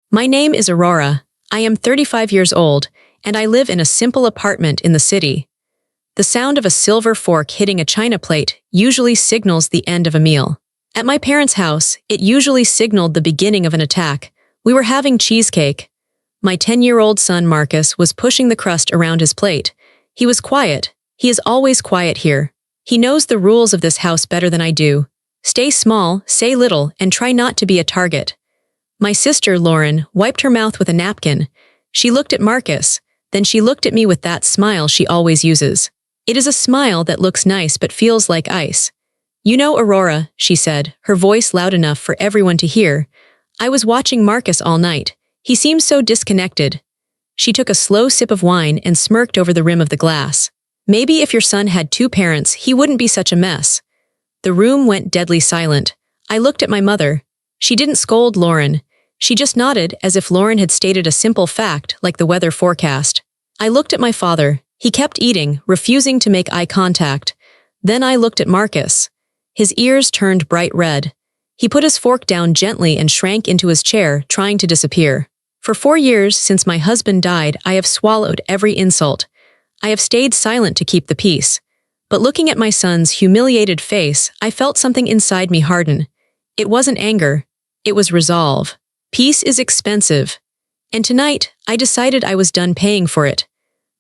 My name is Aurora. I am 35 years old, and I live in a simple apartment in the city. The sound of a silver fork hitting a china plate usually signals the end of a meal. At my parents' house, it usually signaled the beginning of an attack. We were having cheesecake. My 10-year-old son Marcus was pushing the crust around his plate. He was quiet. He is always quiet here. He knows the rules of this house better than I do. Stay small, say little, and try not to be a target. My sister, Lauren, wiped her mouth with a napkin. She looked at Marcus, then she looked at me with that smile she always uses. It is a smile that looks nice but feels like ice. You know, Aurora, she said, her voice loud enough for everyone to hear. I was watching Marcus all night. He seemed so disconnected. She took a slow sip of wine and smirked over the rim of the glass. Maybe if your son had 2 parents, he wouldn't be such a mess. The room went deadly silent. I looked at my mother. She didn't scold Lauren. She just nodded as if Lauren had stated a simple fact like the weather forecast. I looked at my father. He kept eating, refusing to make eye contact. Then I looked at Marcus. His ears turned bright red. He put his fork down gently and shrank into his chair, trying to disappear. For 4 years since my husband died, I have swallowed every insult. I have stayed silent to keep the peace. But looking at my son's humiliated face, I felt something inside me harden. It wasn't anger. It was resolve. Peace is expensive. And tonight, I decided I was done paying for it.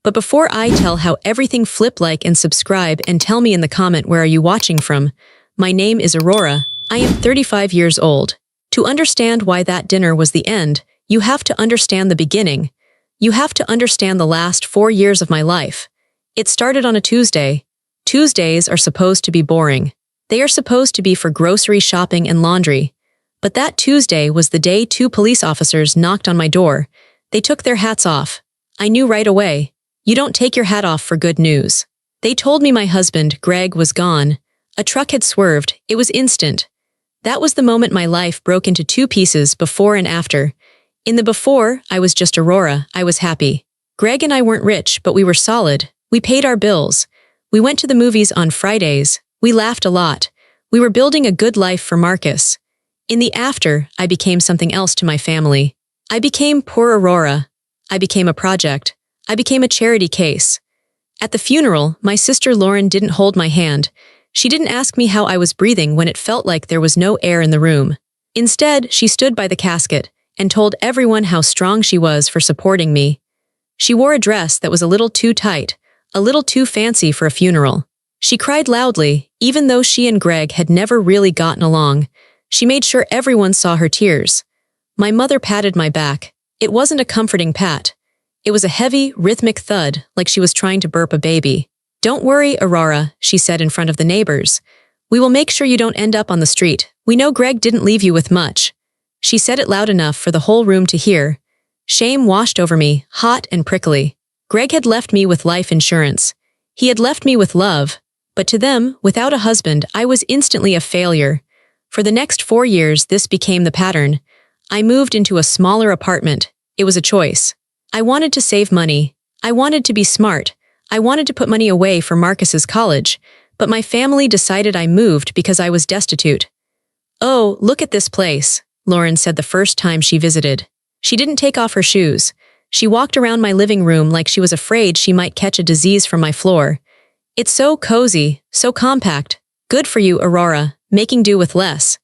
But before I tell how everything, flip like and subscribe and tell me in the comment where are you watching from. My name is Aurora. I am 35 years old. To understand why that dinner was the end, you have to understand the beginning. You have to understand the last 4 years of my life. It started on a Tuesday. Tuesdays are supposed to be boring. They are supposed to be for grocery shopping and laundry. But that Tuesday was the day 2 police officers knocked on my door. They took their hats off. I knew right away. You don't take your hat off for good news. They told me my husband, Greg, was gone. A truck had swerved. It was instant. That was the moment my life broke into 2 pieces, before and after. In the before, I was just Aurora. I was happy. Greg and I weren't rich, but we were solid. We paid our bills. We went to the movies on Fridays. We laughed a lot. We were building a good life for Marcus. In the after, I became something else to my family. I became poor Aurora. I became a project. I became a charity case. At the funeral, my sister Lauren didn't hold my hand. She didn't ask me how I was breathing when it felt like there was no air in the room. Instead, she stood by the casket and told everyone how strong she was for supporting me. She wore a dress that was a little too tight, a little too fancy for a funeral. She cried loudly, even though she and Greg had never really gotten along. She made sure everyone saw her tears. My mother patted my back. It wasn't a comforting pat. It was a heavy, rhythmic thud, like she was trying to burp a baby. Don't worry, Aurora, she said in front of the neighbors. We will make sure you don't end up on the street. We know Greg didn't leave you with much. She said it loud enough for the whole room to hear. Shame washed over me, hot and prickly. Greg had left me with life insurance. He had left me with love. But to them, without a husband, I was instantly a failure. For the next 4 years, this became the pattern. I moved into a smaller apartment. It was a choice. I wanted to save money. I wanted to be smart. I wanted to put money away for Marcus's college. But my family decided I moved because I was destitute. Oh, look at this place, Lauren said the first time she visited. She didn't take off her shoes. She walked around my living room like she was afraid she might catch a disease from my floor. It's so cozy, so compact. Good for you, Aurora. Making do with less.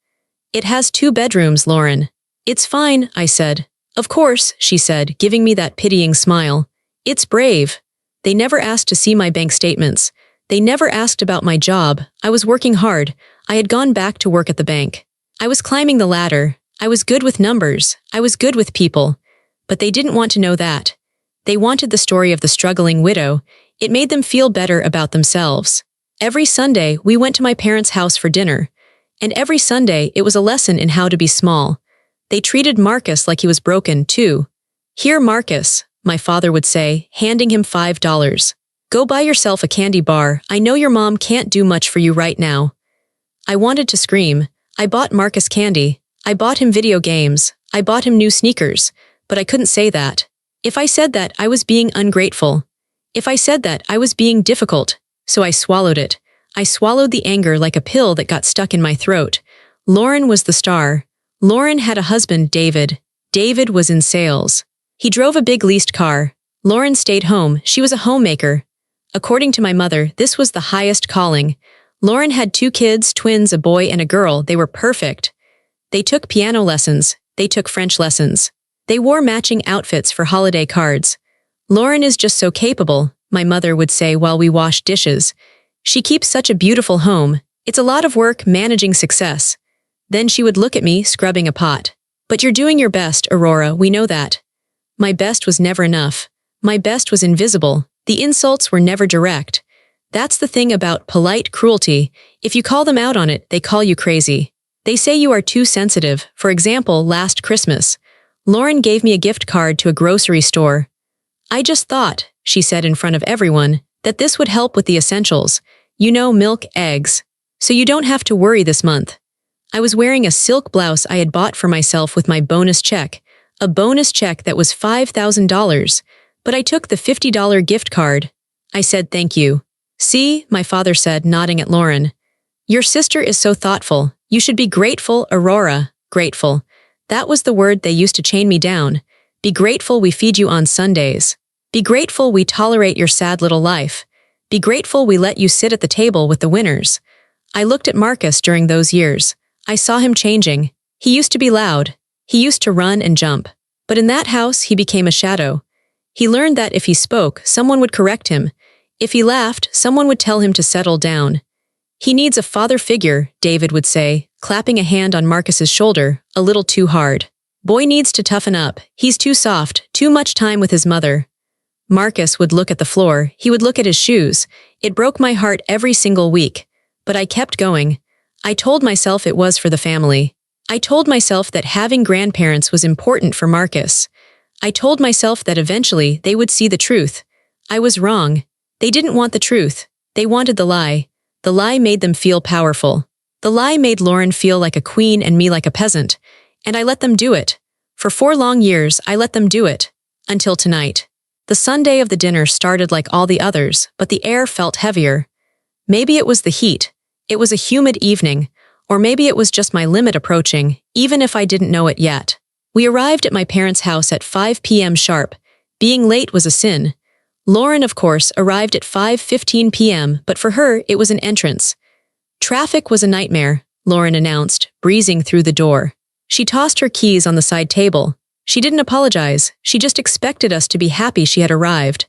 It has 2 bedrooms, Lauren. It's fine, I said. Of course, she said, giving me that pitying smile. It's brave. They never asked to see my bank statements. They never asked about my job. I was working hard. I had gone back to work at the bank. I was climbing the ladder. I was good with numbers. I was good with people. But they didn't want to know that. They wanted the story of the struggling widow. It made them feel better about themselves. Every Sunday, we went to my parents' house for dinner. And every Sunday, it was a lesson in how to be small. They treated Marcus like he was broken, too. Here, Marcus, my father would say, handing him $5. Go buy yourself a candy bar. I know your mom can't do much for you right now. I wanted to scream. I bought Marcus candy. I bought him video games. I bought him new sneakers. But I couldn't say that. If I said that, I was being ungrateful. If I said that, I was being difficult. So I swallowed it. I swallowed the anger like a pill that got stuck in my throat. Lauren was the star. Lauren had a husband, David. David was in sales. He drove a big leased car. Lauren stayed home. She was a homemaker. According to my mother, this was the highest calling. Lauren had 2 kids, twins, a boy and a girl. They were perfect. They took piano lessons. They took French lessons. They wore matching outfits for holiday cards. Lauren is just so capable, my mother would say while we washed dishes. She keeps such a beautiful home. It's a lot of work managing success. Then she would look at me, scrubbing a pot. But you're doing your best, Aurora, we know that. My best was never enough. My best was invisible. The insults were never direct. That's the thing about polite cruelty. If you call them out on it, they call you crazy. They say you are too sensitive. For example, last Christmas, Lauren gave me a gift card to a grocery store. I just thought, she said in front of everyone, that this would help with the essentials. You know, milk, eggs. So you don't have to worry this month. I was wearing a silk blouse I had bought for myself with my bonus check. A bonus check that was $5,000. But I took the $50 gift card. I said thank you. See, my father said, nodding at Lauren. Your sister is so thoughtful. You should be grateful, Aurora. Grateful. That was the word they used to chain me down. Be grateful we feed you on Sundays. Be grateful we tolerate your sad little life. Be grateful we let you sit at the table with the winners. I looked at Marcus during those years. I saw him changing. He used to be loud. He used to run and jump. But in that house, he became a shadow. He learned that if he spoke, someone would correct him. If he laughed, someone would tell him to settle down. He needs a father figure, David would say, clapping a hand on Marcus's shoulder, a little too hard. Boy needs to toughen up. He's too soft, too much time with his mother. Marcus would look at the floor. He would look at his shoes. It broke my heart every single week. But I kept going. I told myself it was for the family. I told myself that having grandparents was important for Marcus. I told myself that eventually they would see the truth. I was wrong. They didn't want the truth. They wanted the lie. The lie made them feel powerful. The lie made Lauren feel like a queen and me like a peasant. And I let them do it. For 4 long years, I let them do it. Until tonight. The Sunday of the dinner started like all the others, but the air felt heavier. Maybe it was the heat. It was a humid evening. Or maybe it was just my limit approaching, even if I didn't know it yet. We arrived at my parents' house at 5 p.m. sharp. Being late was a sin. Lauren, of course, arrived at 5:15 p.m., but for her, it was an entrance. Traffic was a nightmare, Lauren announced, breezing through the door. She tossed her keys on the side table. She didn't apologize. She just expected us to be happy she had arrived.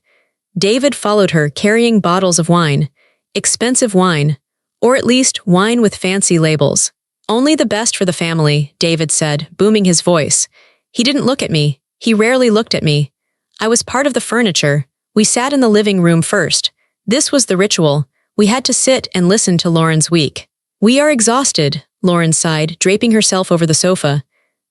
David followed her, carrying bottles of wine. Expensive wine. Or at least wine with fancy labels. Only the best for the family, David said, booming his voice. He didn't look at me. He rarely looked at me. I was part of the furniture. We sat in the living room first. This was the ritual. We had to sit and listen to Lauren's week. We are exhausted, Lauren sighed, draping herself over the sofa.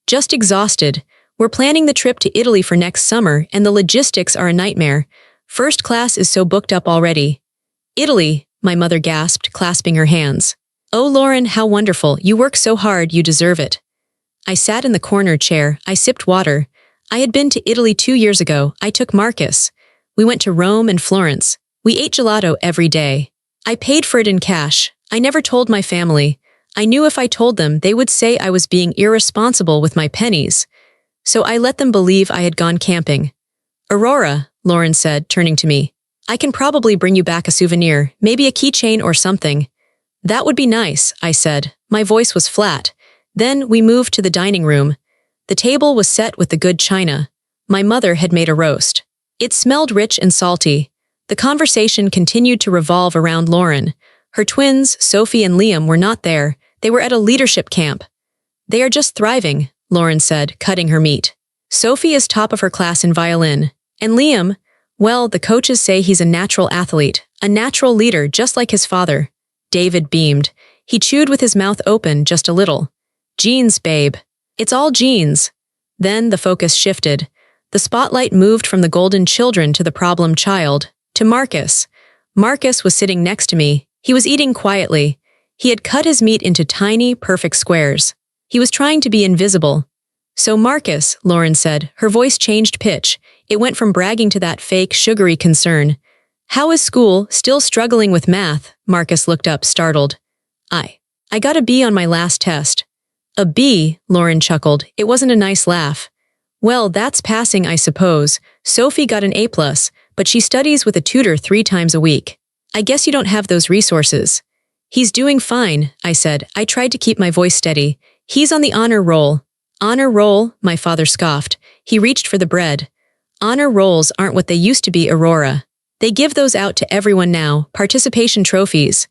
Just exhausted. We're planning the trip to Italy for next summer, and the logistics are a nightmare. First class is so booked up already. Italy, my mother gasped, clasping her hands. Oh, Lauren, how wonderful. You work so hard, you deserve it. I sat in the corner chair. I sipped water. I had been to Italy 2 years ago. I took Marcus. We went to Rome and Florence. We ate gelato every day. I paid for it in cash. I never told my family. I knew if I told them, they would say I was being irresponsible with my pennies. So I let them believe I had gone camping. Aurora, Lauren said, turning to me. I can probably bring you back a souvenir, maybe a keychain or something. That would be nice, I said. My voice was flat. Then we moved to the dining room. The table was set with the good china. My mother had made a roast. It smelled rich and salty. The conversation continued to revolve around Lauren. Her twins, Sophie and Liam, were not there. They were at a leadership camp. They are just thriving, Lauren said, cutting her meat. Sophie is top of her class in violin. And Liam, well, the coaches say he's a natural athlete, a natural leader just like his father. David beamed. He chewed with his mouth open just a little. Genes, babe. It's all genes. Then the focus shifted. The spotlight moved from the golden children to the problem child, to Marcus. Marcus was sitting next to me. He was eating quietly. He had cut his meat into tiny, perfect squares. He was trying to be invisible. So Marcus, Lauren said, her voice changed pitch. It went from bragging to that fake, sugary concern. How is school? Still struggling with math? Marcus looked up, startled. I got a B on my last test. A B, Lauren chuckled. It wasn't a nice laugh. Well, that's passing, I suppose. Sophie got an A+, but she studies with a tutor 3 times a week. I guess you don't have those resources. He's doing fine, I said. I tried to keep my voice steady. He's on the honor roll. Honor roll? My father scoffed. He reached for the bread. Honor rolls aren't what they used to be, Aurora. They give those out to everyone now, participation trophies.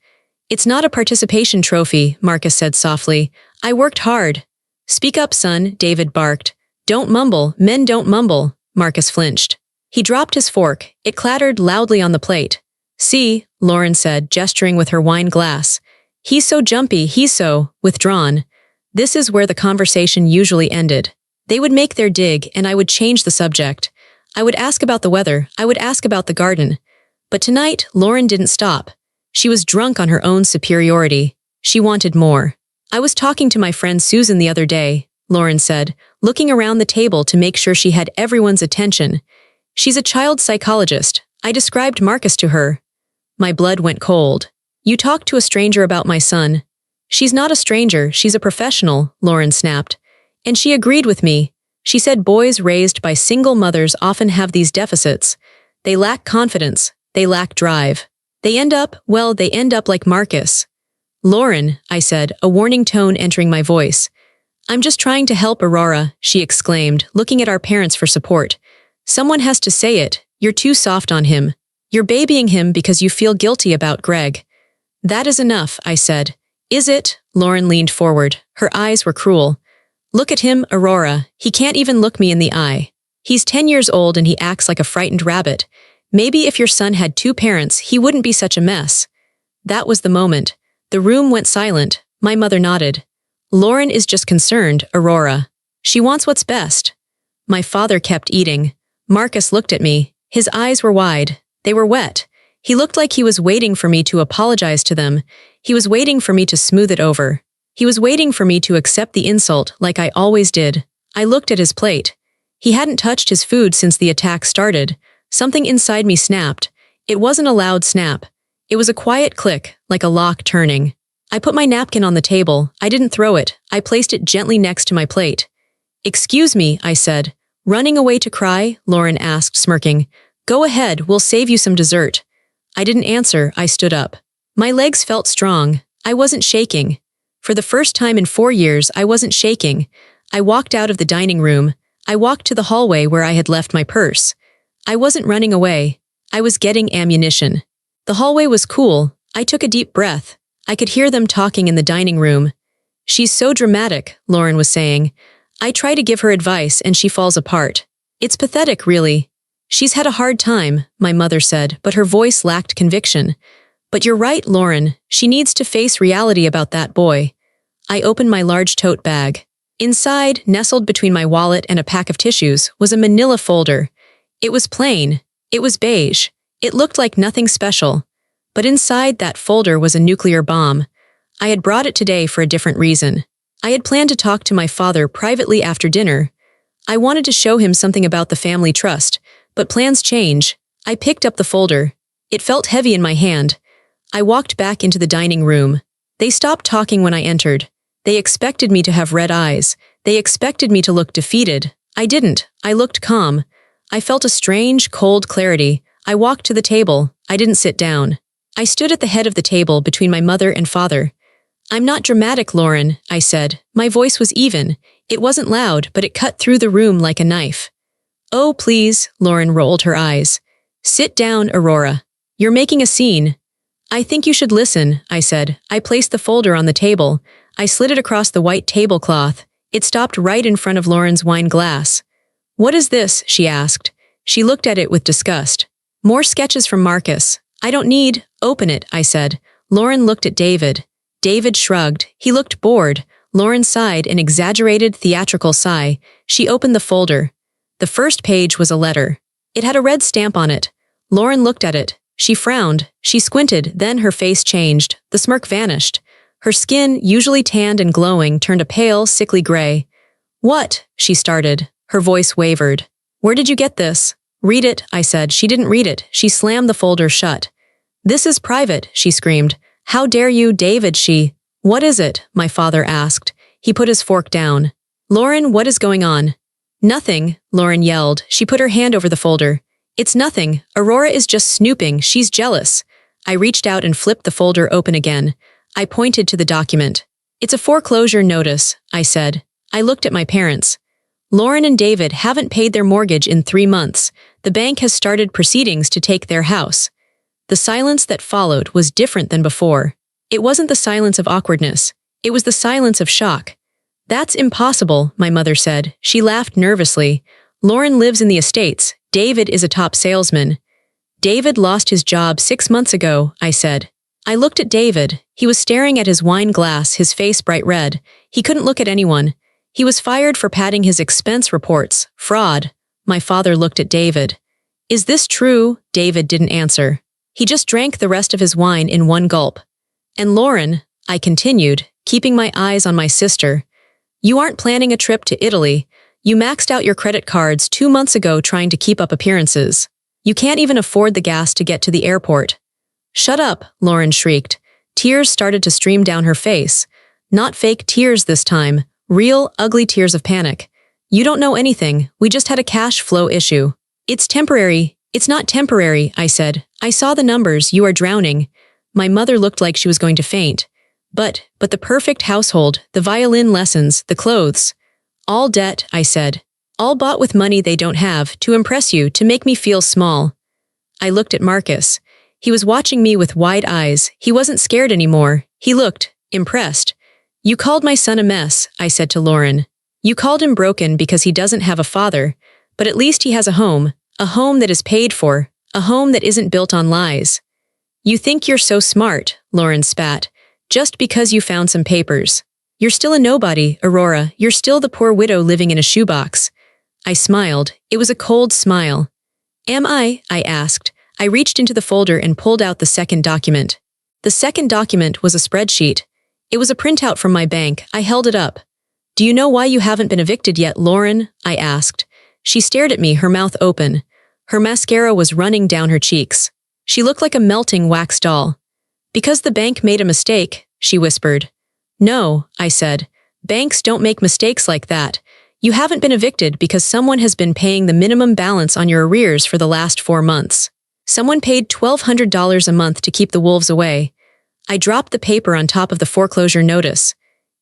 It's not a participation trophy, Marcus said softly. I worked hard. Speak up, son, David barked. Don't mumble, men don't mumble, Marcus flinched. He dropped his fork. It clattered loudly on the plate. See, Lauren said, gesturing with her wine glass. He's so jumpy, he's so withdrawn. This is where the conversation usually ended. They would make their dig, and I would change the subject. I would ask about the weather, I would ask about the garden. But tonight, Lauren didn't stop. She was drunk on her own superiority. She wanted more. I was talking to my friend Susan the other day, Lauren said, looking around the table to make sure she had everyone's attention. She's a child psychologist. I described Marcus to her. My blood went cold. You talked to a stranger about my son. She's not a stranger, she's a professional, Lauren snapped. And she agreed with me. She said boys raised by single mothers often have these deficits. They lack confidence. They lack drive. They end up like Marcus. Lauren, I said, a warning tone entering my voice. I'm just trying to help Aurora, she exclaimed, looking at our parents for support. Someone has to say it. You're too soft on him. You're babying him because you feel guilty about Greg. That is enough, I said. Is it? Lauren leaned forward. Her eyes were cruel. Look at him, Aurora. He can't even look me in the eye. He's 10 years old and he acts like a frightened rabbit. Maybe if your son had 2 parents, he wouldn't be such a mess. That was the moment. The room went silent. My mother nodded. Lauren is just concerned, Aurora. She wants what's best. My father kept eating. Marcus looked at me. His eyes were wide. They were wet. He looked like he was waiting for me to apologize to them. He was waiting for me to smooth it over. He was waiting for me to accept the insult like I always did. I looked at his plate. He hadn't touched his food since the attack started. Something inside me snapped. It wasn't a loud snap. It was a quiet click, like a lock turning. I put my napkin on the table. I didn't throw it. I placed it gently next to my plate. Excuse me, I said. Running away to cry? Lauren asked, smirking. Go ahead, we'll save you some dessert. I didn't answer. I stood up. My legs felt strong. I wasn't shaking. For the first time in 4 years, I wasn't shaking. I walked out of the dining room. I walked to the hallway where I had left my purse. I wasn't running away. I was getting ammunition. The hallway was cool. I took a deep breath. I could hear them talking in the dining room. She's so dramatic, Lauren was saying. I try to give her advice and she falls apart. It's pathetic, really. She's had a hard time, my mother said, but her voice lacked conviction. But you're right, Lauren. She needs to face reality about that boy. I opened my large tote bag. Inside, nestled between my wallet and a pack of tissues, was a manila folder. It was plain. It was beige. It looked like nothing special. But inside that folder was a nuclear bomb. I had brought it today for a different reason. I had planned to talk to my father privately after dinner. I wanted to show him something about the family trust, but plans change. I picked up the folder. It felt heavy in my hand. I walked back into the dining room. They stopped talking when I entered. They expected me to have red eyes. They expected me to look defeated. I didn't. I looked calm. I felt a strange, cold clarity. I walked to the table. I didn't sit down. I stood at the head of the table between my mother and father. I'm not dramatic, Lauren, I said. My voice was even. It wasn't loud, but it cut through the room like a knife. Oh, please, Lauren rolled her eyes. Sit down, Aurora. You're making a scene. I think you should listen, I said. I placed the folder on the table. I slid it across the white tablecloth. It stopped right in front of Lauren's wine glass. What is this? She asked. She looked at it with disgust. More sketches from Marcus. I don't need. Open it, I said. Lauren looked at David. David shrugged. He looked bored. Lauren sighed an exaggerated, theatrical sigh. She opened the folder. The first page was a letter. It had a red stamp on it. Lauren looked at it. She frowned. She squinted, then her face changed. The smirk vanished. Her skin, usually tanned and glowing, turned a pale, sickly gray. What? She started. Her voice wavered. Where did you get this? Read it, I said. She didn't read it. She slammed the folder shut. This is private, she screamed. How dare you, David, she... What is it? My father asked. He put his fork down. Lauren, what is going on? Nothing, Lauren yelled. She put her hand over the folder. It's nothing. Aurora is just snooping. She's jealous. I reached out and flipped the folder open again. I pointed to the document. It's a foreclosure notice, I said. I looked at my parents. Lauren and David haven't paid their mortgage in 3 months. The bank has started proceedings to take their house. The silence that followed was different than before. It wasn't the silence of awkwardness. It was the silence of shock. That's impossible, my mother said. She laughed nervously. Lauren lives in the estates. David is a top salesman. David lost his job 6 months ago, I said. I looked at David. He was staring at his wine glass, his face bright red. He couldn't look at anyone. He was fired for padding his expense reports. Fraud. My father looked at David. Is this true? David didn't answer. He just drank the rest of his wine in one gulp. And Lauren, I continued, keeping my eyes on my sister. You aren't planning a trip to Italy. You maxed out your credit cards 2 months ago trying to keep up appearances. You can't even afford the gas to get to the airport. Shut up, Lauren shrieked. Tears started to stream down her face. Not fake tears this time. Real, ugly tears of panic. You don't know anything. We just had a cash flow issue. It's temporary. It's not temporary, I said. I saw the numbers. You are drowning. My mother looked like she was going to faint. But the perfect household, the violin lessons, the clothes. All debt, I said. All bought with money they don't have, to impress you, to make me feel small. I looked at Marcus. He was watching me with wide eyes. He wasn't scared anymore. He looked impressed. You called my son a mess, I said to Lauren. You called him broken because he doesn't have a father, but at least he has a home that is paid for, a home that isn't built on lies. You think you're so smart, Lauren spat, just because you found some papers. You're still a nobody, Aurora. You're still the poor widow living in a shoebox. I smiled. It was a cold smile. Am I asked. I reached into the folder and pulled out the second document. The second document was a spreadsheet. It was a printout from my bank. I held it up. Do you know why you haven't been evicted yet, Lauren? I asked. She stared at me, her mouth open. Her mascara was running down her cheeks. She looked like a melting wax doll. Because the bank made a mistake, she whispered. No, I said. Banks don't make mistakes like that. You haven't been evicted because someone has been paying the minimum balance on your arrears for the last 4 months. Someone paid $1,200 a month to keep the wolves away. I dropped the paper on top of the foreclosure notice.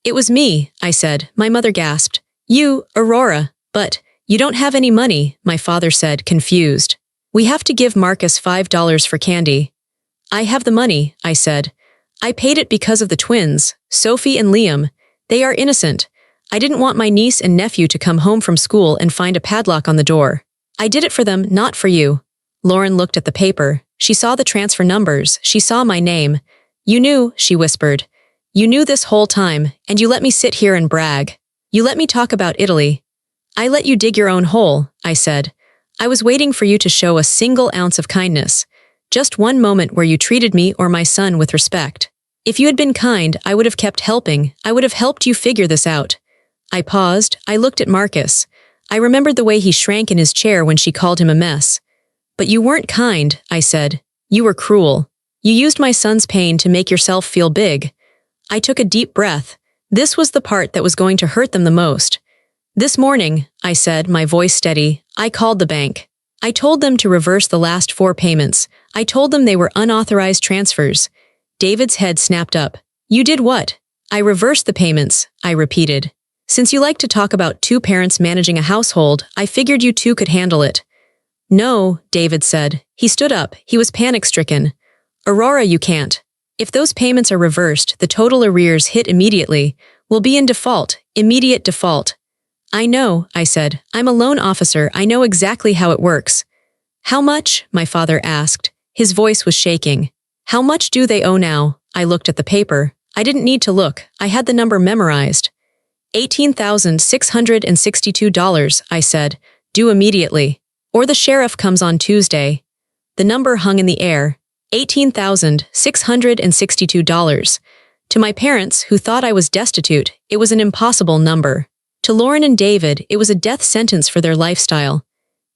It was me, I said. My mother gasped. You, Aurora. But you don't have any money, my father said, confused. We have to give Marcus $5 for candy. I have the money, I said. I paid it because of the twins, Sophie and Liam. They are innocent. I didn't want my niece and nephew to come home from school and find a padlock on the door. I did it for them, not for you. Lauren looked at the paper. She saw the transfer numbers. She saw my name. You knew, she whispered. You knew this whole time, and you let me sit here and brag. You let me talk about Italy. I let you dig your own hole, I said. I was waiting for you to show a single ounce of kindness. Just one moment where you treated me or my son with respect. If you had been kind, I would have kept helping. I would have helped you figure this out. I paused. I looked at Marcus. I remembered the way he shrank in his chair when she called him a mess. But you weren't kind, I said. You were cruel. You used my son's pain to make yourself feel big. I took a deep breath. This was the part that was going to hurt them the most. This morning, I said, my voice steady, I called the bank. I told them to reverse the last 4 payments. I told them they were unauthorized transfers. David's head snapped up. You did what? I reversed the payments, I repeated. Since you like to talk about 2 parents managing a household, I figured you 2 could handle it. No, David said. He stood up. He was panic-stricken. Aurora, you can't. If those payments are reversed, the total arrears hit immediately. We'll be in default, immediate default. I know, I said. I'm a loan officer. I know exactly how it works. How much? My father asked. His voice was shaking. How much do they owe now? I looked at the paper. I didn't need to look. I had the number memorized. $18,662, I said. Due immediately. Or the sheriff comes on Tuesday. The number hung in the air. $18,662. To my parents, who thought I was destitute, it was an impossible number. To Lauren and David, it was a death sentence for their lifestyle.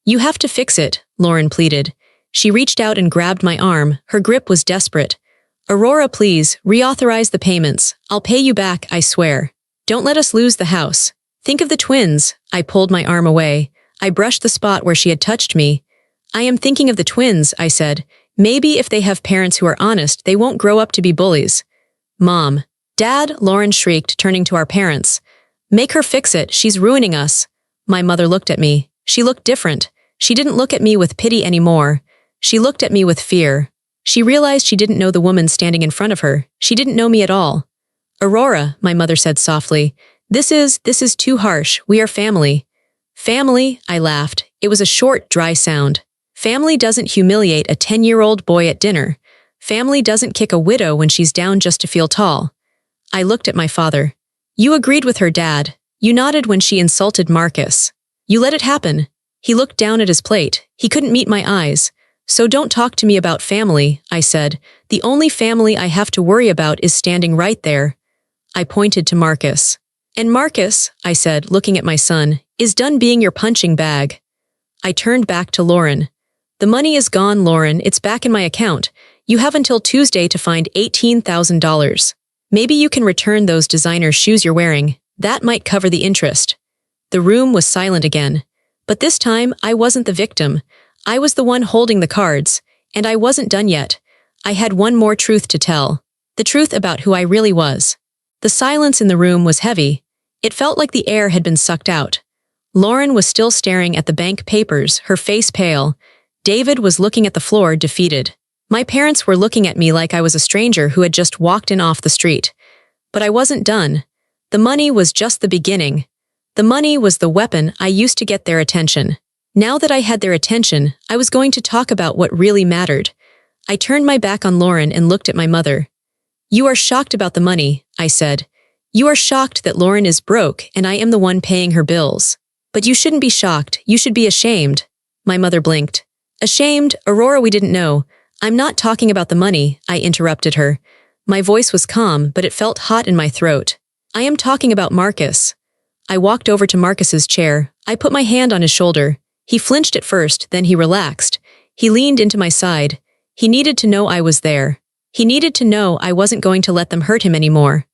You have to fix it, Lauren pleaded. She reached out and grabbed my arm. Her grip was desperate. Aurora, please, reauthorize the payments. I'll pay you back, I swear. Don't let us lose the house. Think of the twins. I pulled my arm away. I brushed the spot where she had touched me. I am thinking of the twins, I said. Maybe if they have parents who are honest, they won't grow up to be bullies. Mom. Dad, Lauren shrieked, turning to our parents. Make her fix it, she's ruining us. My mother looked at me. She looked different. She didn't look at me with pity anymore. She looked at me with fear. She realized she didn't know the woman standing in front of her. She didn't know me at all. Aurora, my mother said softly. This is too harsh. We are family. Family, I laughed. It was a short, dry sound. Family doesn't humiliate a 10-year-old boy at dinner. Family doesn't kick a widow when she's down just to feel tall. I looked at my father. You agreed with her, Dad. You nodded when she insulted Marcus. You let it happen. He looked down at his plate. He couldn't meet my eyes. So don't talk to me about family, I said. The only family I have to worry about is standing right there. I pointed to Marcus. And Marcus, I said, looking at my son, is done being your punching bag. I turned back to Lauren. The money is gone, Lauren. It's back in my account. You have until Tuesday to find $18,000. Maybe you can return those designer shoes you're wearing. That might cover the interest. The room was silent again. But this time, I wasn't the victim. I was the one holding the cards, and I wasn't done yet. I had one more truth to tell. The truth about who I really was. The silence in the room was heavy. It felt like the air had been sucked out. Lauren was still staring at the bank papers, her face pale. David was looking at the floor, defeated. My parents were looking at me like I was a stranger who had just walked in off the street. But I wasn't done. The money was just the beginning. The money was the weapon I used to get their attention. Now that I had their attention, I was going to talk about what really mattered. I turned my back on Lauren and looked at my mother. You are shocked about the money, I said. You are shocked that Lauren is broke and I am the one paying her bills. But you shouldn't be shocked. You should be ashamed. My mother blinked. Ashamed? Aurora, we didn't know. I'm not talking about the money, I interrupted her. My voice was calm, but it felt hot in my throat. I am talking about Marcus. I walked over to Marcus's chair. I put my hand on his shoulder. He flinched at first, then he relaxed. He leaned into my side. He needed to know I was there. He needed to know I wasn't going to let them hurt him anymore.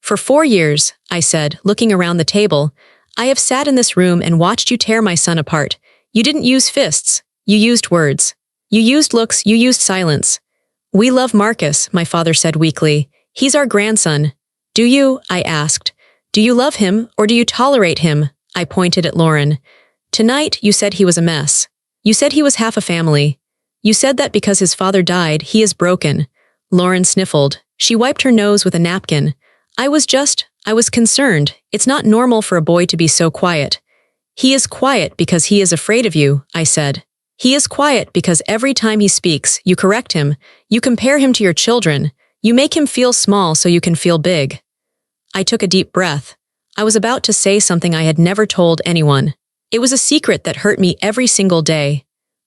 For 4 years, I said, looking around the table, I have sat in this room and watched you tear my son apart. You didn't use fists. You used words. You used looks. You used silence. We love Marcus, my father said weakly. He's our grandson. Do you? I asked. Do you love him, or do you tolerate him? I pointed at Lauren. Tonight, you said he was a mess. You said he was half a family. You said that because his father died, he is broken. Lauren sniffled. She wiped her nose with a napkin. I was concerned. It's not normal for a boy to be so quiet. He is quiet because he is afraid of you, I said. He is quiet because every time he speaks, you correct him. You compare him to your children. You make him feel small so you can feel big. I took a deep breath. I was about to say something I had never told anyone. It was a secret that hurt me every single day.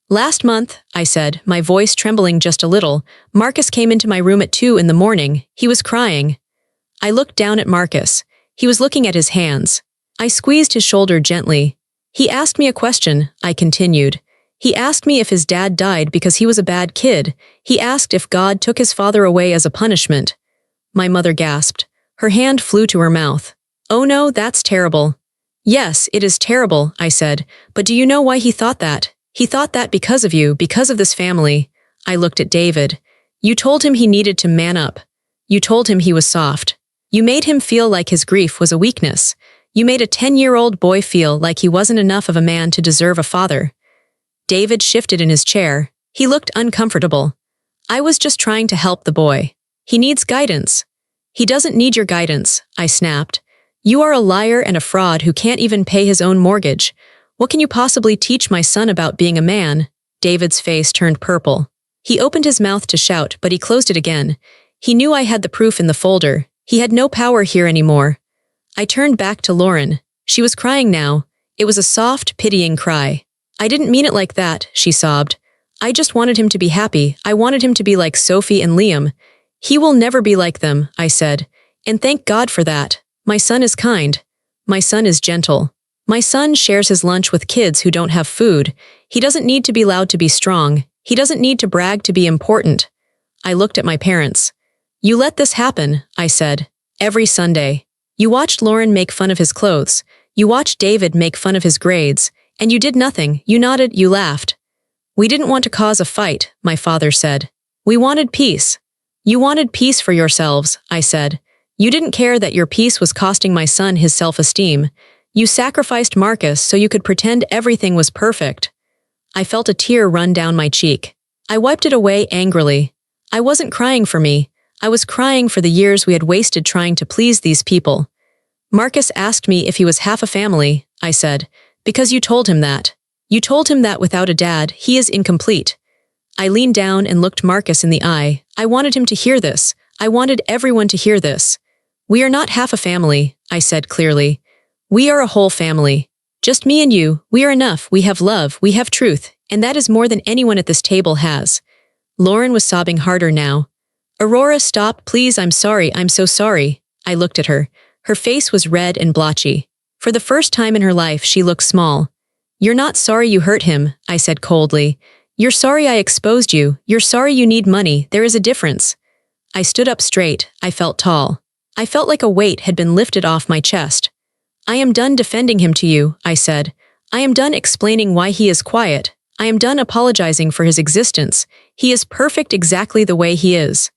Last month, I said, my voice trembling just a little, Marcus came into my room at 2 in the morning. He was crying. I looked down at Marcus. He was looking at his hands. I squeezed his shoulder gently. He asked me a question, I continued. He asked me if his dad died because he was a bad kid. He asked if God took his father away as a punishment. My mother gasped. Her hand flew to her mouth. Oh no, that's terrible. Yes, it is terrible, I said. But do you know why he thought that? He thought that because of you, because of this family. I looked at David. You told him he needed to man up. You told him he was soft. You made him feel like his grief was a weakness. You made a 10-year-old boy feel like he wasn't enough of a man to deserve a father. David shifted in his chair. He looked uncomfortable. I was just trying to help the boy. He needs guidance. He doesn't need your guidance, I snapped. You are a liar and a fraud who can't even pay his own mortgage. What can you possibly teach my son about being a man? David's face turned purple. He opened his mouth to shout, but he closed it again. He knew I had the proof in the folder. He had no power here anymore. I turned back to Lauren. She was crying now. It was a soft, pitying cry. I didn't mean it like that, she sobbed. I just wanted him to be happy. I wanted him to be like Sophie and Liam. He will never be like them, I said. And thank God for that. My son is kind. My son is gentle. My son shares his lunch with kids who don't have food. He doesn't need to be loud to be strong. He doesn't need to brag to be important. I looked at my parents. You let this happen, I said. Every Sunday. You watched Lauren make fun of his clothes. You watched David make fun of his grades, and you did nothing. You nodded, you laughed. We didn't want to cause a fight, my father said. We wanted peace. You wanted peace for yourselves, I said. You didn't care that your peace was costing my son his self-esteem. You sacrificed Marcus so you could pretend everything was perfect. I felt a tear run down my cheek. I wiped it away angrily. I wasn't crying for me. I was crying for the years we had wasted trying to please these people. Marcus asked me if he was half a family, I said, because you told him that. You told him that without a dad, he is incomplete. I leaned down and looked Marcus in the eye. I wanted him to hear this. I wanted everyone to hear this. We are not half a family, I said clearly. We are a whole family. Just me and you, we are enough, we have love, we have truth, and that is more than anyone at this table has. Lauren was sobbing harder now. Aurora, stop, please, I'm sorry, I'm so sorry. I looked at her. Her face was red and blotchy. For the first time in her life, she looked small. You're not sorry you hurt him, I said coldly. You're sorry I exposed you. You're sorry you need money. There is a difference. I stood up straight. I felt tall. I felt like a weight had been lifted off my chest. I am done defending him to you, I said. I am done explaining why he is quiet. I am done apologizing for his existence. He is perfect exactly the way he is.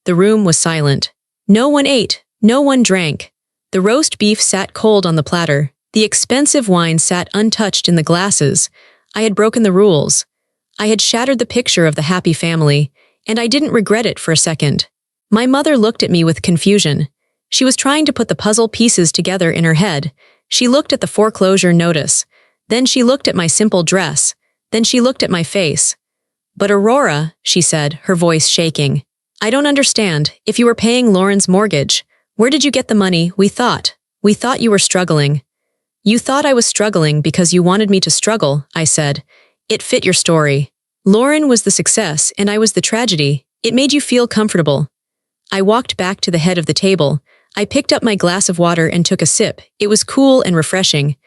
The room was silent. No one ate. No one drank. The roast beef sat cold on the platter. The expensive wine sat untouched in the glasses. I had broken the rules. I had shattered the picture of the happy family, and I didn't regret it for a second. My mother looked at me with confusion. She was trying to put the puzzle pieces together in her head. She looked at the foreclosure notice. Then she looked at my simple dress. Then she looked at my face. But Aurora, she said, her voice shaking. I don't understand. If you were paying Lauren's mortgage, where did you get the money? We thought you were struggling. You thought I was struggling because you wanted me to struggle, I said. It fit your story. Lauren was the success and I was the tragedy. It made you feel comfortable. I walked back to the head of the table. I picked up my glass of water and took a sip. It was cool and refreshing.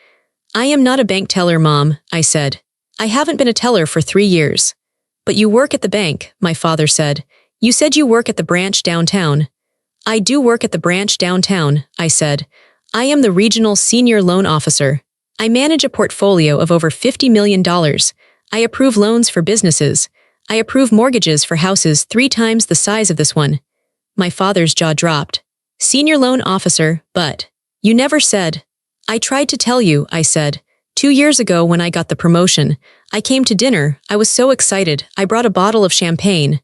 I am not a bank teller, Mom, I said. I haven't been a teller for 3 years. But you work at the bank, my father said. You said you work at the branch downtown. I do work at the branch downtown, I said. I am the regional senior loan officer. I manage a portfolio of over $50 million. I approve loans for businesses. I approve mortgages for houses 3 times the size of this one. My father's jaw dropped. Senior loan officer, but you never said. I tried to tell you, I said. 2 years ago when I got the promotion, I came to dinner. I was so excited. I brought a bottle of champagne.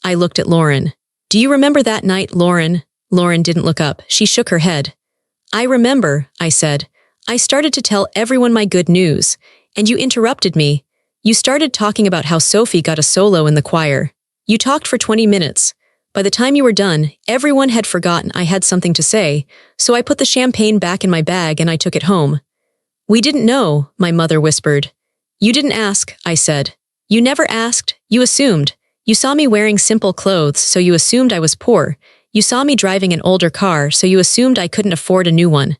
I looked at Lauren. Do you remember that night, Lauren? Lauren didn't look up. She shook her head. I remember, I said. I started to tell everyone my good news, and you interrupted me. You started talking about how Sophie got a solo in the choir. You talked for 20 minutes. By the time you were done, everyone had forgotten I had something to say, so I put the champagne back in my bag and I took it home. We didn't know, my mother whispered. You didn't ask, I said. You never asked, you assumed. You saw me wearing simple clothes, so you assumed I was poor. You saw me driving an older car, so you assumed I couldn't afford a new one.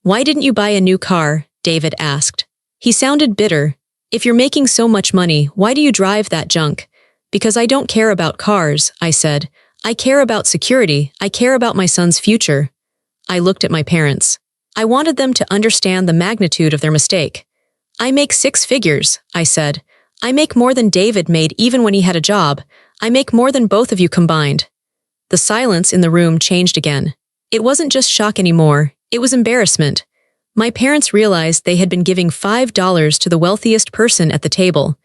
Why didn't you buy a new car? David asked. He sounded bitter. If you're making so much money, why do you drive that junk? Because I don't care about cars, I said. I care about security. I care about my son's future. I looked at my parents. I wanted them to understand the magnitude of their mistake. I make 6 figures, I said. I make more than David made even when he had a job. I make more than both of you combined. The silence in the room changed again. It wasn't just shock anymore. It was embarrassment. My parents realized they had been giving $5 to the wealthiest person at the table.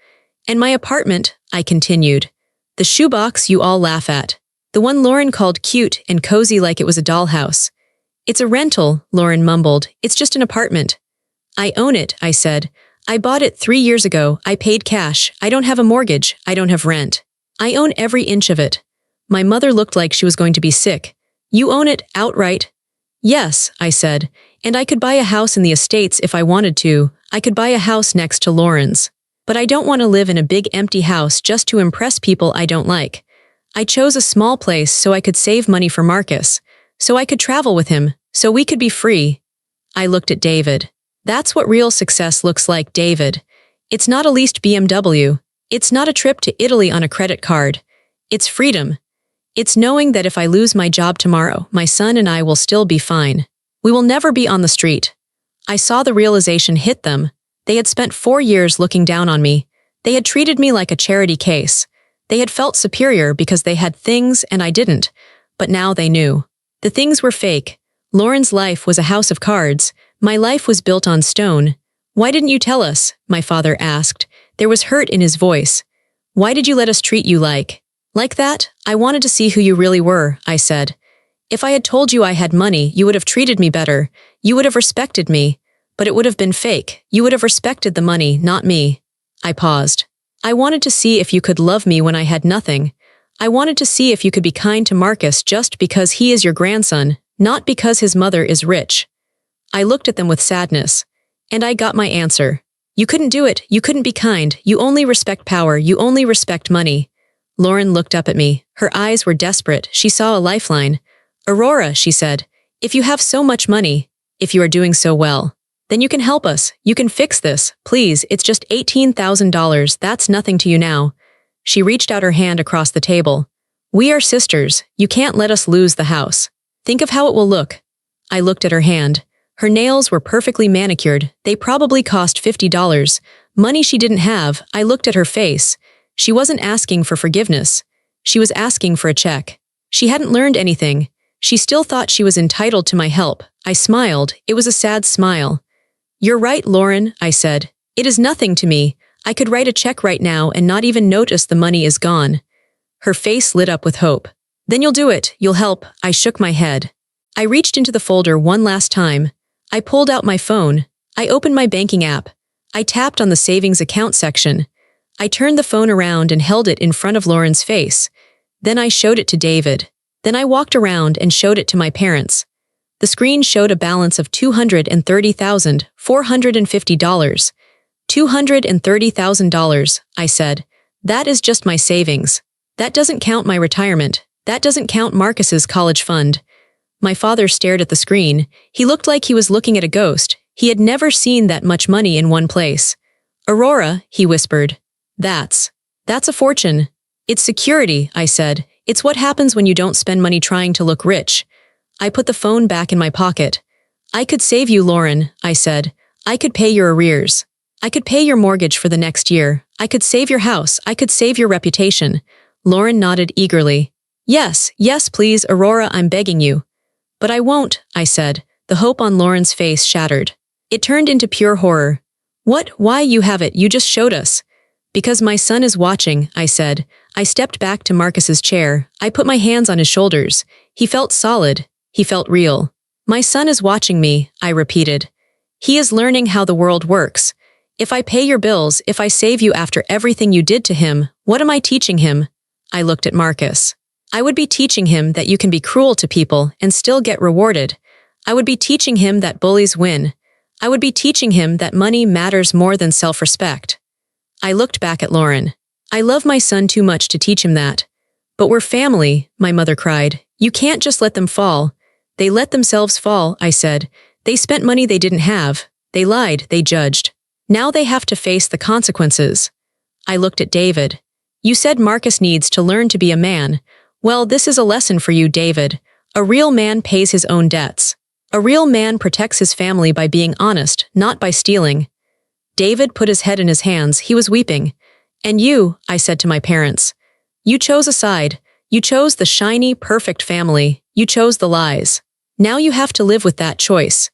And my apartment, I continued. The shoebox you all laugh at. The one Lauren called cute and cozy like it was a dollhouse. It's a rental, Lauren mumbled. It's just an apartment. I own it, I said. I bought it 3 years ago. I paid cash. I don't have a mortgage. I don't have rent. I own every inch of it. My mother looked like she was going to be sick. You own it outright? Yes, I said. And I could buy a house in the estates if I wanted to. I could buy a house next to Lauren's. But I don't want to live in a big empty house just to impress people I don't like. I chose a small place so I could save money for Marcus, so I could travel with him, so we could be free. I looked at David. That's what real success looks like, David. It's not a leased BMW. It's not a trip to Italy on a credit card. It's freedom. It's knowing that if I lose my job tomorrow, my son and I will still be fine. We will never be on the street. I saw the realization hit them. They had spent 4 years looking down on me. They had treated me like a charity case. They had felt superior because they had things and I didn't. But now they knew. The things were fake. Lauren's life was a house of cards. My life was built on stone. Why didn't you tell us? My father asked. There was hurt in his voice. Why did you let us treat you like that? I wanted to see who you really were, I said. If I had told you I had money, you would have treated me better. You would have respected me. But it would have been fake. You would have respected the money, not me. I paused. I wanted to see if you could love me when I had nothing. I wanted to see if you could be kind to Marcus just because he is your grandson, not because his mother is rich. I looked at them with sadness. And I got my answer. You couldn't do it. You couldn't be kind. You only respect power. You only respect money. Lauren looked up at me. Her eyes were desperate. She saw a lifeline. Aurora, she said, if you have so much money, if you are doing so well, then you can help us. You can fix this. Please, it's just $18,000. That's nothing to you now. She reached out her hand across the table. We are sisters. You can't let us lose the house. Think of how it will look. I looked at her hand. Her nails were perfectly manicured. They probably cost $50. Money she didn't have. I looked at her face. She wasn't asking for forgiveness. She was asking for a check. She hadn't learned anything. She still thought she was entitled to my help. I smiled. It was a sad smile. You're right, Lauren, I said. It is nothing to me. I could write a check right now and not even notice the money is gone. Her face lit up with hope. Then you'll do it. You'll help. I shook my head. I reached into the folder one last time. I pulled out my phone. I opened my banking app. I tapped on the savings account section. I turned the phone around and held it in front of Lauren's face. Then I showed it to David. Then I walked around and showed it to my parents. The screen showed a balance of $230,450. $230,000, I said. That is just my savings. That doesn't count my retirement. That doesn't count Marcus's college fund. My father stared at the screen. He looked like he was looking at a ghost. He had never seen that much money in one place. Aurora, he whispered. That's a fortune. It's security, I said. It's what happens when you don't spend money trying to look rich. I put the phone back in my pocket. I could save you, Lauren, I said. I could pay your arrears. I could pay your mortgage for the next year. I could save your house. I could save your reputation. Lauren nodded eagerly. Yes, yes, please, Aurora, I'm begging you. But I won't, I said. The hope on Lauren's face shattered. It turned into pure horror. What? Why, you have it. You just showed us. Because my son is watching, I said. I stepped back to Marcus's chair. I put my hands on his shoulders. He felt solid. He felt real. My son is watching me, I repeated. He is learning how the world works. If I pay your bills, if I save you after everything you did to him, what am I teaching him? I looked at Marcus. I would be teaching him that you can be cruel to people and still get rewarded. I would be teaching him that bullies win. I would be teaching him that money matters more than self-respect. I looked back at Lauren. I love my son too much to teach him that. But we're family, my mother cried. You can't just let them fall. They let themselves fall, I said. They spent money they didn't have. They lied, they judged. Now they have to face the consequences. I looked at David. You said Marcus needs to learn to be a man. Well, this is a lesson for you, David. A real man pays his own debts. A real man protects his family by being honest, not by stealing. David put his head in his hands. He was weeping. And you, I said to my parents. You chose a side. You chose the shiny, perfect family. You chose the lies. Now you have to live with that choice.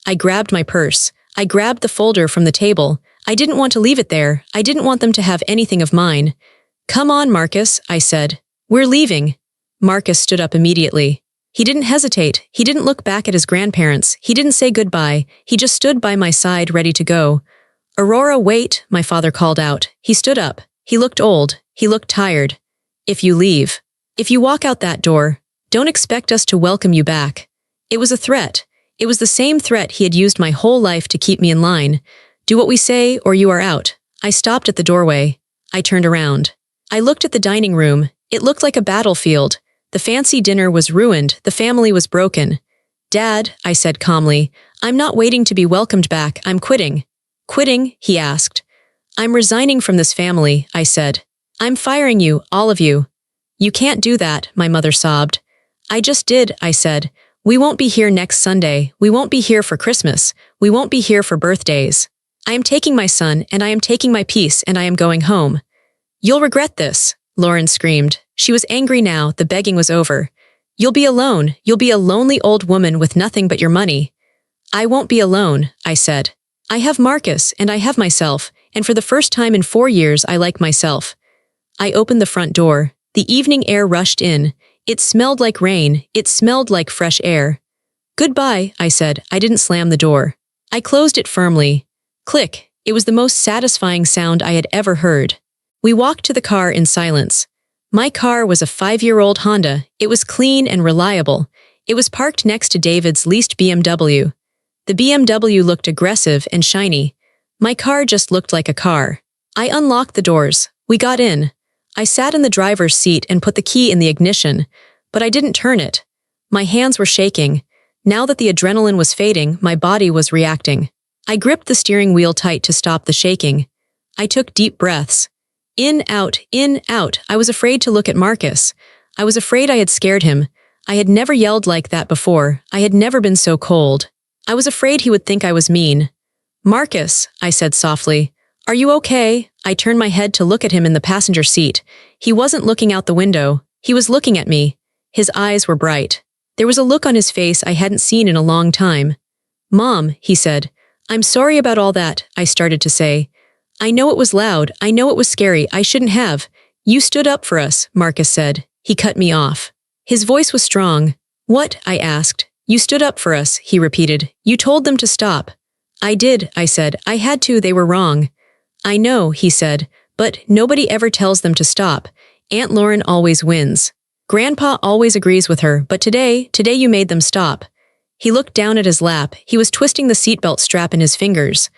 I grabbed my purse. I grabbed the folder from the table. I didn't want to leave it there. I didn't want them to have anything of mine. Come on, Marcus, I said. We're leaving. Marcus stood up immediately. He didn't hesitate. He didn't look back at his grandparents. He didn't say goodbye. He just stood by my side, ready to go. Aurora, wait, my father called out. He stood up. He looked old. He looked tired. If you leave, if you walk out that door, don't expect us to welcome you back. It was a threat. It was the same threat he had used my whole life to keep me in line. Do what we say or you are out. I stopped at the doorway. I turned around. I looked at the dining room. It looked like a battlefield. The fancy dinner was ruined. The family was broken. Dad, I said calmly, I'm not waiting to be welcomed back. I'm quitting. Quitting? He asked. I'm resigning from this family, I said. I'm firing you, all of you. You can't do that, my mother sobbed. I just did, I said. We won't be here next Sunday. We won't be here for Christmas. We won't be here for birthdays. I am taking my son, and I am taking my piece, and I am going home. You'll regret this, Lauren screamed. She was angry now, the begging was over. You'll be alone. You'll be a lonely old woman with nothing but your money. I won't be alone, I said. I have Marcus, and I have myself, and for the first time in 4 years I like myself. I opened the front door. The evening air rushed in. It smelled like rain. It smelled like fresh air. Goodbye, I said. I didn't slam the door. I closed it firmly. Click. It was the most satisfying sound I had ever heard. We walked to the car in silence. My car was a 5-year-old Honda. It was clean and reliable. It was parked next to David's leased BMW. The BMW looked aggressive and shiny. My car just looked like a car. I unlocked the doors. We got in. I sat in the driver's seat and put the key in the ignition, but I didn't turn it. My hands were shaking. Now that the adrenaline was fading, my body was reacting. I gripped the steering wheel tight to stop the shaking. I took deep breaths. In, out, in, out. I was afraid to look at Marcus. I was afraid I had scared him. I had never yelled like that before. I had never been so cold. I was afraid he would think I was mean. Marcus, I said softly. Are you okay? I turned my head to look at him in the passenger seat. He wasn't looking out the window. He was looking at me. His eyes were bright. There was a look on his face I hadn't seen in a long time. Mom, he said. I'm sorry about all that, I started to say. I know it was loud. I know it was scary. I shouldn't have. You stood up for us, Marcus said. He cut me off. His voice was strong. What? I asked. You stood up for us, he repeated. You told them to stop. I did, I said. I had to. They were wrong. I know, he said, but nobody ever tells them to stop. Aunt Lauren always wins. Grandpa always agrees with her, but today you made them stop. He looked down at his lap. He was twisting the seatbelt strap in his fingers.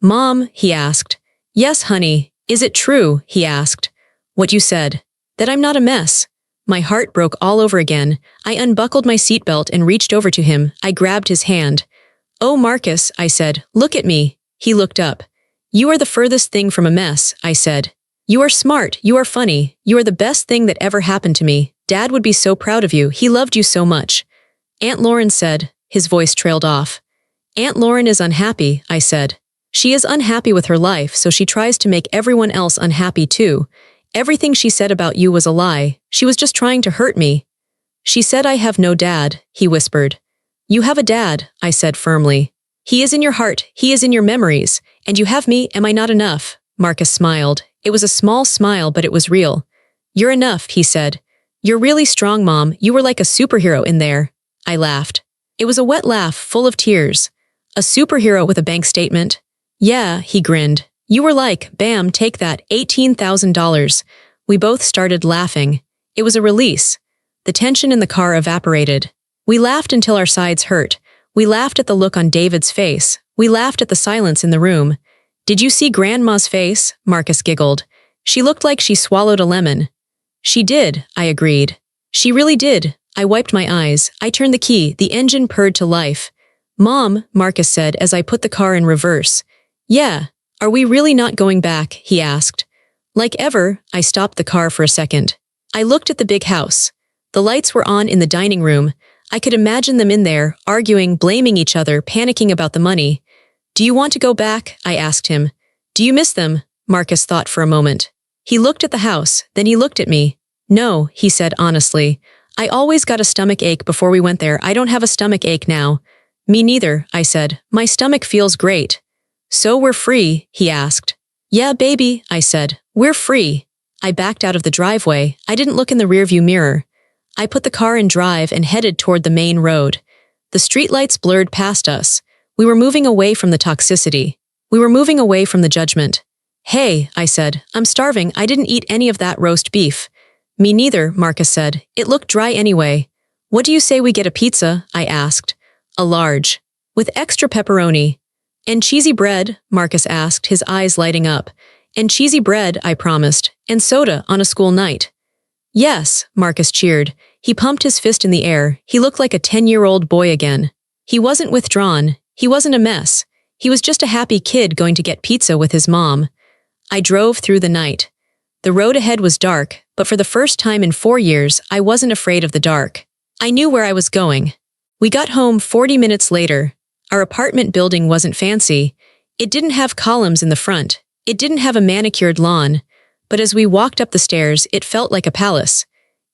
Mom, he asked. Yes, honey. Is it true, he asked. What you said. That I'm not a mess. My heart broke all over again. I unbuckled my seatbelt and reached over to him. I grabbed his hand. Oh, Marcus, I said, look at me. He looked up. You are the furthest thing from a mess, I said. You are smart. You are funny. You are the best thing that ever happened to me. Dad would be so proud of you. He loved you so much. Aunt Lauren said. His voice trailed off. Aunt Lauren is unhappy, I said. She is unhappy with her life, so she tries to make everyone else unhappy too. Everything she said about you was a lie. She was just trying to hurt me. She said I have no dad, he whispered. You have a dad, I said firmly. He is in your heart, he is in your memories, and you have me. Am I not enough? Marcus smiled. It was a small smile, but it was real. You're enough, he said. You're really strong, Mom. You were like a superhero in there. I laughed. It was a wet laugh, full of tears. A superhero with a bank statement? Yeah, he grinned. You were like, bam, take that, $18,000. We both started laughing. It was a release. The tension in the car evaporated. We laughed until our sides hurt. We laughed at the look on David's face. We laughed at the silence in the room. Did you see Grandma's face? Marcus giggled. She looked like she swallowed a lemon. She did, I agreed. She really did. I wiped my eyes. I turned the key. The engine purred to life. Mom, Marcus said as I put the car in reverse. Yeah. Are we really not going back? He asked. Like ever, I stopped the car for a second. I looked at the big house. The lights were on in the dining room. I could imagine them in there, arguing, blaming each other, panicking about the money. Do you want to go back? I asked him. Do you miss them? Marcus thought for a moment. He looked at the house, then he looked at me. No, he said honestly. I always got a stomach ache before we went there. I don't have a stomach ache now. Me neither, I said. My stomach feels great. So we're free? He asked. Yeah, baby, I said. We're free. I backed out of the driveway. I didn't look in the rearview mirror. I put the car in drive and headed toward the main road. The streetlights blurred past us. We were moving away from the toxicity. We were moving away from the judgment. Hey, I said, I'm starving. I didn't eat any of that roast beef. Me neither, Marcus said. It looked dry anyway. What do you say we get a pizza? I asked. A large. With extra pepperoni. And cheesy bread? Marcus asked, his eyes lighting up. And cheesy bread, I promised. And soda on a school night. Yes, Marcus cheered. He pumped his fist in the air. He looked like a 10-year-old boy again. He wasn't withdrawn. He wasn't a mess. He was just a happy kid going to get pizza with his mom. I drove through the night. The road ahead was dark, but for the first time in 4 years, I wasn't afraid of the dark. I knew where I was going. We got home 40 minutes later. Our apartment building wasn't fancy. It didn't have columns in the front. It didn't have a manicured lawn. But as we walked up the stairs, it felt like a palace.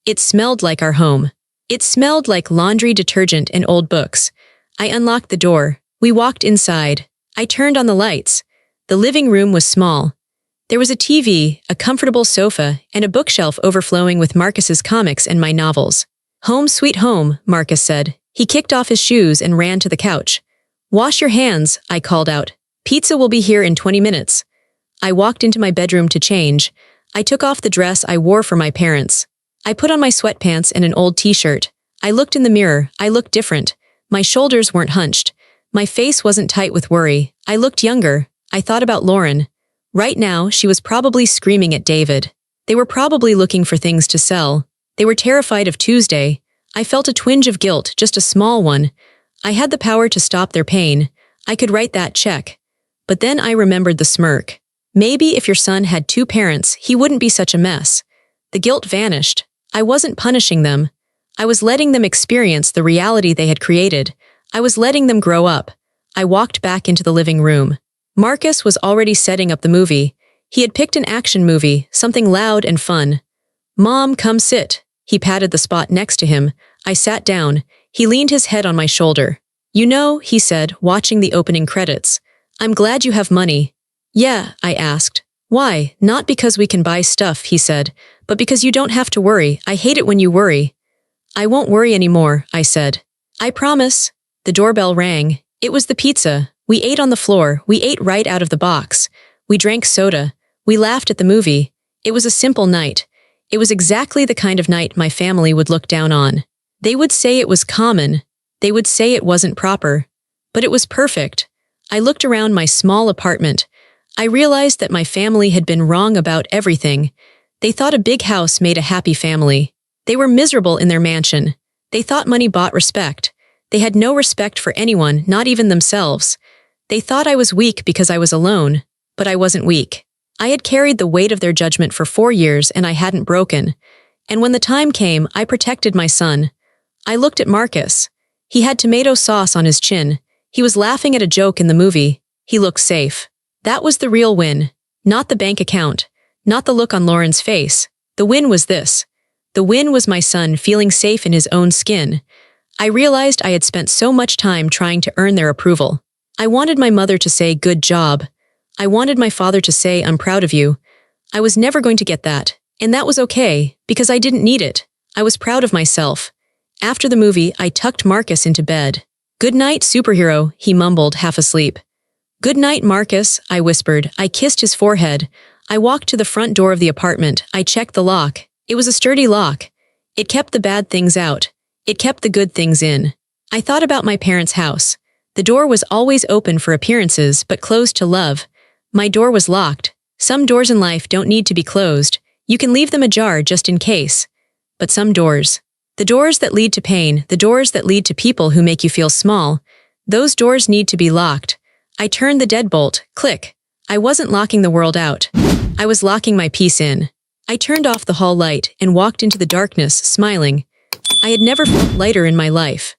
It smelled like our home. It smelled like laundry detergent and old books. I unlocked the door. We walked inside. I turned on the lights. The living room was small. There was a TV, a comfortable sofa, and a bookshelf overflowing with Marcus's comics and my novels. "Home sweet home," Marcus said. He kicked off his shoes and ran to the couch. "Wash your hands," I called out. "Pizza will be here in 20 minutes." I walked into my bedroom to change. I took off the dress I wore for my parents. I put on my sweatpants and an old t-shirt. I looked in the mirror. I looked different. My shoulders weren't hunched. My face wasn't tight with worry. I looked younger. I thought about Lauren. Right now, she was probably screaming at David. They were probably looking for things to sell. They were terrified of Tuesday. I felt a twinge of guilt, just a small one. I had the power to stop their pain. I could write that check. But then I remembered the smirk. Maybe if your son had 2 parents, he wouldn't be such a mess. The guilt vanished. I wasn't punishing them. I was letting them experience the reality they had created. I was letting them grow up. I walked back into the living room. Marcus was already setting up the movie. He had picked an action movie, something loud and fun. "Mom, come sit." He patted the spot next to him. I sat down. He leaned his head on my shoulder. "You know," he said, watching the opening credits, "I'm glad you have money." "Yeah," I asked. "Why? Not because we can buy stuff," he said, "but because you don't have to worry. I hate it when you worry." "I won't worry anymore," I said. "I promise." The doorbell rang. It was the pizza. We ate on the floor. We ate right out of the box. We drank soda. We laughed at the movie. It was a simple night. It was exactly the kind of night my family would look down on. They would say it was common. They would say it wasn't proper. But it was perfect. I looked around my small apartment. I realized that my family had been wrong about everything. They thought a big house made a happy family. They were miserable in their mansion. They thought money bought respect. They had no respect for anyone, not even themselves. They thought I was weak because I was alone, but I wasn't weak. I had carried the weight of their judgment for 4 years and I hadn't broken. And when the time came, I protected my son. I looked at Marcus. He had tomato sauce on his chin. He was laughing at a joke in the movie. He looked safe. That was the real win. Not the bank account. Not the look on Lauren's face. The win was this. The win was my son feeling safe in his own skin. I realized I had spent so much time trying to earn their approval. I wanted my mother to say, "Good job." I wanted my father to say, "I'm proud of you." I was never going to get that, and that was okay, because I didn't need it. I was proud of myself. After the movie, I tucked Marcus into bed. "Good night, superhero," he mumbled, half asleep. "Good night, Marcus," I whispered. I kissed his forehead. I walked to the front door of the apartment. I checked the lock. It was a sturdy lock. It kept the bad things out. It kept the good things in. I thought about my parents' house. The door was always open for appearances, but closed to love. My door was locked. Some doors in life don't need to be closed. You can leave them ajar just in case. But some doors, the doors that lead to pain, the doors that lead to people who make you feel small, those doors need to be locked. I turned the deadbolt. Click. I wasn't locking the world out. I was locking my peace in. I turned off the hall light and walked into the darkness, smiling. I had never felt lighter in my life.